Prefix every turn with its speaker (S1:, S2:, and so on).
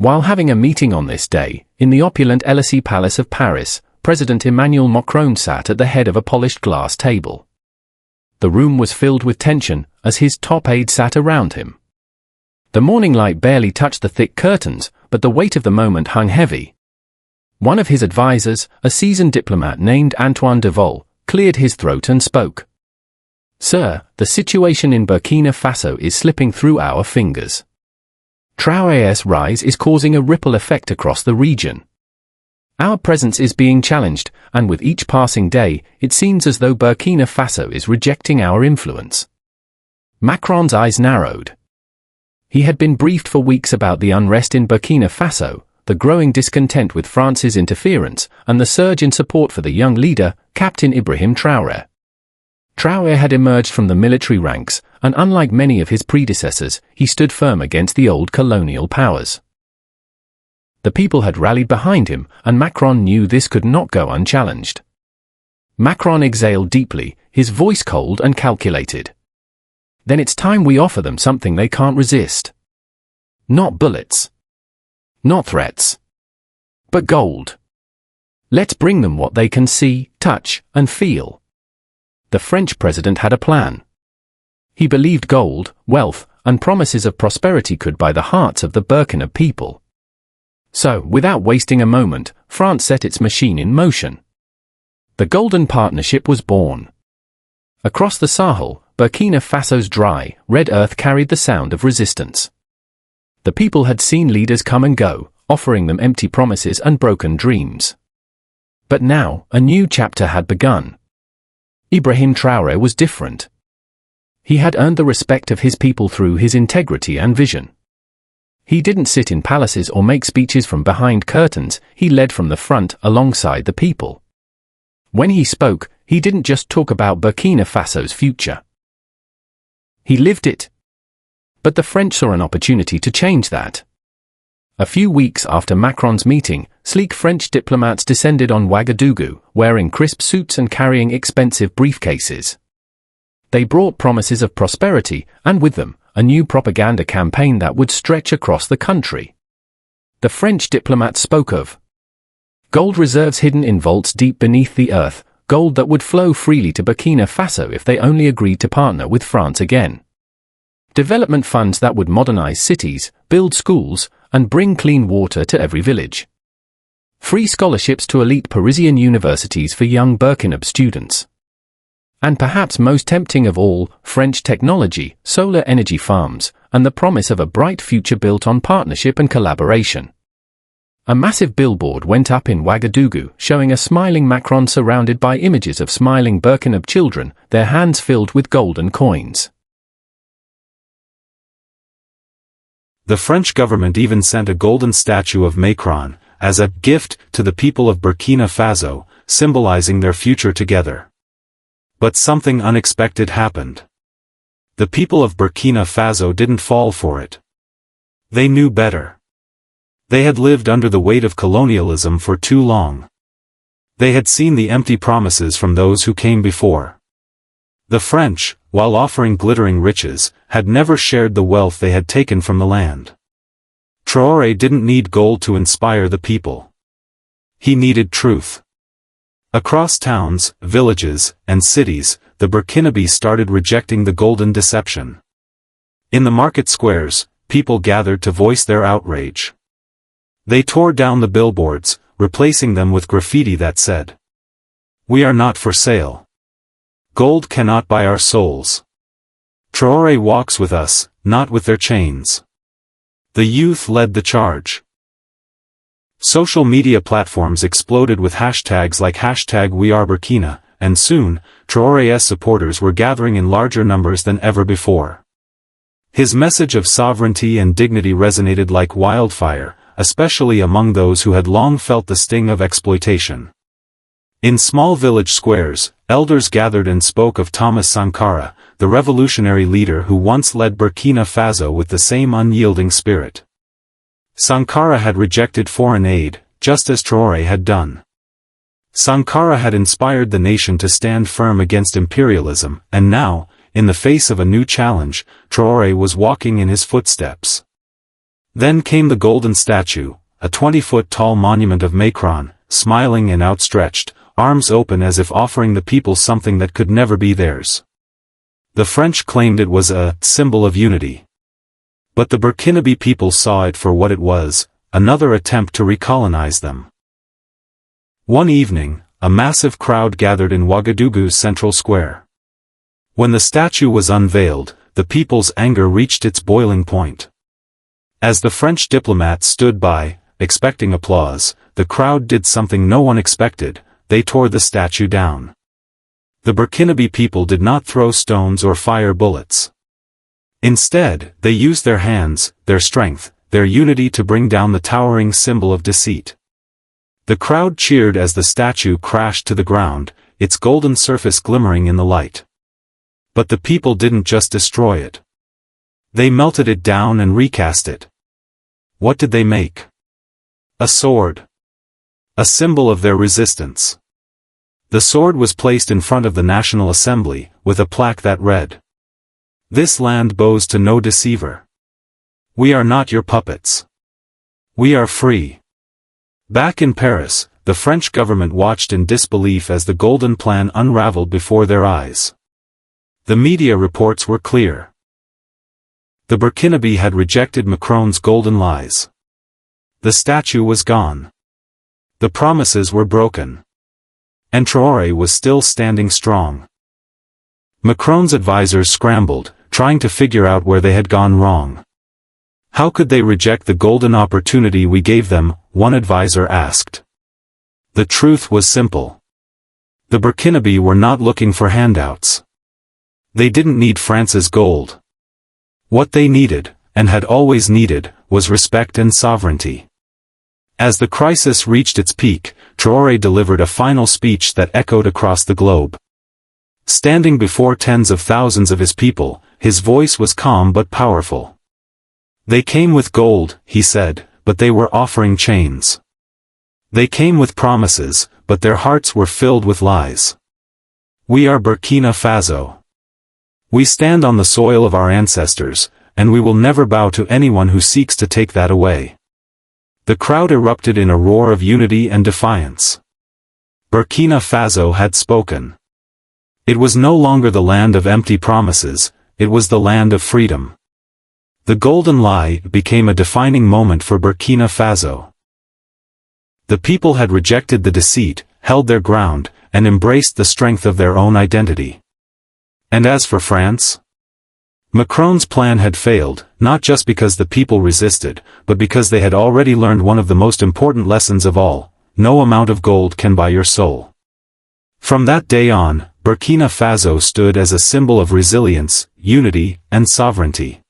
S1: While having a meeting on this day, in the opulent Élysée Palace of Paris, President Emmanuel Macron sat at the head of a polished glass table. The room was filled with tension as his top aides sat around him. The morning light barely touched the thick curtains, but the weight of the moment hung heavy. One of his advisors, a seasoned diplomat named Antoine Devol, cleared his throat and spoke. "Sir, the situation in Burkina Faso is slipping through our fingers. Traoré's rise is causing a ripple effect across the region. Our presence is being challenged, and with each passing day, it seems as though Burkina Faso is rejecting our influence." Macron's eyes narrowed. He had been briefed for weeks about the unrest in Burkina Faso, the growing discontent with France's interference, and the surge in support for the young leader, Captain Ibrahim Traoré. Traoré had emerged from the military ranks, and unlike many of his predecessors, he stood firm against the old colonial powers. The people had rallied behind him, and Macron knew this could not go unchallenged. Macron exhaled deeply, his voice cold and calculated. "Then it's time we offer them something they can't resist. Not bullets. Not threats. But gold. Let's bring them what they can see, touch, and feel." The French president had a plan. He believed gold, wealth, and promises of prosperity could buy the hearts of the Burkina people. So, without wasting a moment, France set its machine in motion. The Golden Partnership was born. Across the Sahel, Burkina Faso's dry, red earth carried the sound of resistance. The people had seen leaders come and go, offering them empty promises and broken dreams. But now, a new chapter had begun. Ibrahim Traoré was different. He had earned the respect of his people through his integrity and vision. He didn't sit in palaces or make speeches from behind curtains, he led from the front alongside the people. When he spoke, he didn't just talk about Burkina Faso's future. He lived it. But the French saw an opportunity to change that. A few weeks after Macron's meeting, sleek French diplomats descended on Ouagadougou, wearing crisp suits and carrying expensive briefcases. They brought promises of prosperity, and with them, a new propaganda campaign that would stretch across the country. The French diplomats spoke of gold reserves hidden in vaults deep beneath the earth, gold that would flow freely to Burkina Faso if they only agreed to partner with France again. Development funds that would modernize cities, build schools, and bring clean water to every village. Free scholarships to elite Parisian universities for young Burkinabé students. And perhaps most tempting of all, French technology, solar energy farms, and the promise of a bright future built on partnership and collaboration. A massive billboard went up in Ouagadougou, showing a smiling Macron surrounded by images of smiling Burkinabé children, their hands filled with golden coins.
S2: The French government even sent a golden statue of Macron, as a gift to the people of Burkina Faso, symbolizing their future together. But something unexpected happened. The people of Burkina Faso didn't fall for it. They knew better. They had lived under the weight of colonialism for too long. They had seen the empty promises from those who came before. The French, while offering glittering riches, had never shared the wealth they had taken from the land. Traoré didn't need gold to inspire the people. He needed truth. Across towns, villages, and cities, the Burkinabé started rejecting the golden deception. In the market squares, people gathered to voice their outrage. They tore down the billboards, replacing them with graffiti that said, "We are not for sale. Gold cannot buy our souls. Traoré walks with us, not with their chains." The youth led the charge. Social media platforms exploded with hashtags like #WeAreBurkina, and soon, Traoré's supporters were gathering in larger numbers than ever before. His message of sovereignty and dignity resonated like wildfire, especially among those who had long felt the sting of exploitation. In small village squares, elders gathered and spoke of Thomas Sankara, the revolutionary leader who once led Burkina Faso with the same unyielding spirit. Sankara had rejected foreign aid, just as Traoré had done. Sankara had inspired the nation to stand firm against imperialism, and now, in the face of a new challenge, Traoré was walking in his footsteps. Then came the golden statue, a 20-foot-tall monument of Macron, smiling and outstretched, arms open as if offering the people something that could never be theirs. The French claimed it was a symbol of unity. But the Burkinabé people saw it for what it was, another attempt to recolonize them. One evening, a massive crowd gathered in Ouagadougou's central square. When the statue was unveiled, the people's anger reached its boiling point. As the French diplomats stood by, expecting applause, the crowd did something no one expected: they tore the statue down. The Burkinabé people did not throw stones or fire bullets. Instead, they used their hands, their strength, their unity to bring down the towering symbol of deceit. The crowd cheered as the statue crashed to the ground, its golden surface glimmering in the light. But the people didn't just destroy it. They melted it down and recast it. What did they make? A sword. A symbol of their resistance. The sword was placed in front of the National Assembly, with a plaque that read, "This land bows to no deceiver. We are not your puppets. We are free." Back in Paris, the French government watched in disbelief as the Golden Plan unraveled before their eyes. The media reports were clear. The Burkinabé had rejected Macron's golden lies. The statue was gone. The promises were broken. And Traoré was still standing strong. Macron's advisors scrambled, trying to figure out where they had gone wrong. "How could they reject the golden opportunity we gave them?" one advisor asked. The truth was simple. The Burkinabé were not looking for handouts. They didn't need France's gold. What they needed, and had always needed, was respect and sovereignty. As the crisis reached its peak, Traoré delivered a final speech that echoed across the globe. Standing before tens of thousands of his people, his voice was calm but powerful. "They came with gold," he said, "but they were offering chains. They came with promises, but their hearts were filled with lies. We are Burkina Faso. We stand on the soil of our ancestors, and we will never bow to anyone who seeks to take that away." The crowd erupted in a roar of unity and defiance. Burkina Faso had spoken. It was no longer the land of empty promises, it was the land of freedom. The golden lie became a defining moment for Burkina Faso. The people had rejected the deceit, held their ground, and embraced the strength of their own identity. And as for France? Macron's plan had failed, not just because the people resisted, but because they had already learned one of the most important lessons of all: no amount of gold can buy your soul. From that day on, Burkina Faso stood as a symbol of resilience, unity, and sovereignty.